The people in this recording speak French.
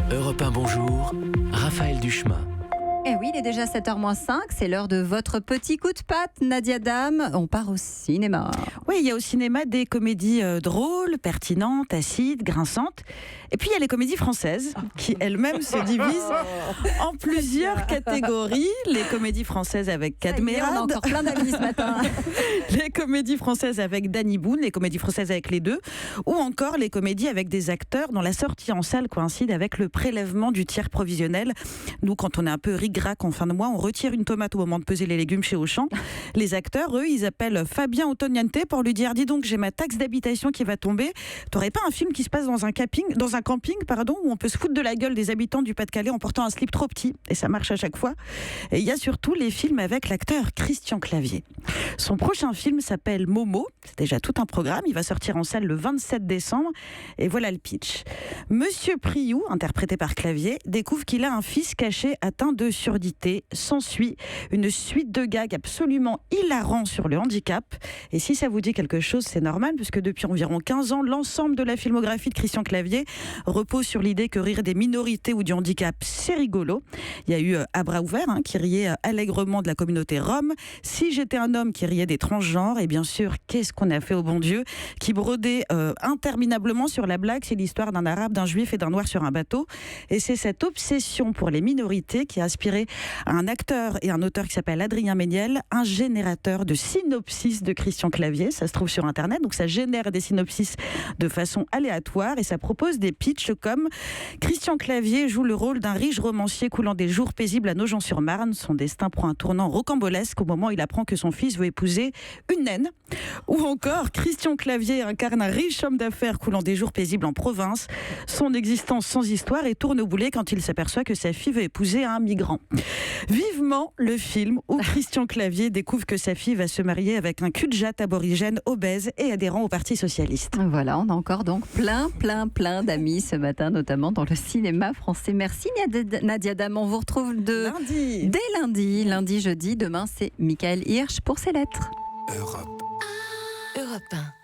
Europe 1, bonjour, Raphaël Duchemin. Eh oui, il est déjà 7h-5, c'est l'heure de votre petit coup de patte, Nadia Dame. On part au cinéma. Oui, il y a au cinéma des comédies drôles, pertinentes, acides, grinçantes. Et puis il y a les comédies françaises qui elles-mêmes se divisent en plusieurs catégories. Les comédies françaises avec Kad On a Merad, encore plein d'amis ce matin. les comédies françaises avec Danny Boone, les comédies françaises avec les deux, ou encore les comédies avec des acteurs dont la sortie en salle coïncide avec le prélèvement du tiers provisionnel. Nous, quand on est un peu ric-rac en fin de mois, on retire une tomate au moment de peser les légumes chez Auchan. Les acteurs, eux, ils appellent Fabien Ottoniente pour lui dire « Dis donc, j'ai ma taxe d'habitation qui va tomber. T'aurais pas un film qui se passe dans un camping, où on peut se foutre de la gueule des habitants du Pas-de-Calais en portant un slip trop petit ?» Et ça marche à chaque fois. Et il y a surtout les films avec l'acteur Christian Clavier. Son prochain film s'appelle Momo. C'est déjà tout un programme. Il va sortir en salle le 27 décembre. Et voilà le pitch. Monsieur Priou, interprété par Clavier, découvre qu'il a un fils caché atteint de surdité. S'ensuit une suite de gags absolument hilarants sur le handicap. Et si ça vous dit quelque chose, c'est normal, puisque depuis environ 15 ans, l'ensemble de la filmographie de Christian Clavier repose sur l'idée que rire des minorités ou du handicap, c'est rigolo. Il y a eu À bras ouverts, qui riait allègrement de la communauté rome. Si j'étais un homme, qui riait des transgenres. Et bien sûr, qu'est-ce qu'on a fait au bon Dieu, qui brodait interminablement sur la blague. C'est l'histoire d'un arabe, d'un juif et d'un noir sur un bateau. Et c'est cette obsession pour les minorités qui a inspiré un acteur et un auteur qui s'appelle Adrien Méniel, un générateur de synopsis de Christian Clavier. Ça se trouve sur Internet, donc ça génère des synopsis de façon aléatoire et ça propose des pitchs comme Christian Clavier joue le rôle d'un riche romancier coulant des jours paisibles à Nogent-sur-Marne. Son destin prend un tournant rocambolesque au moment où il apprend que son fils veut épouser une naine. Ou encore, Christian Clavier incarne un riche homme d'affaires coulant des jours paisibles en province. Son existence sans histoire et tourne au boulet quand il s'aperçoit que sa fille veut épouser un migrant. Vivement le film où Christian Clavier découvre que sa fille va se marier avec un cul-de-jatte aborigène obèse et adhérent au Parti Socialiste. Voilà, on a encore donc plein d'amis ce matin, notamment dans le cinéma français. Merci Nadia Dame, on vous retrouve dès lundi, jeudi. Demain, c'est Michael Hirsch pour ses lettres. Europe 1.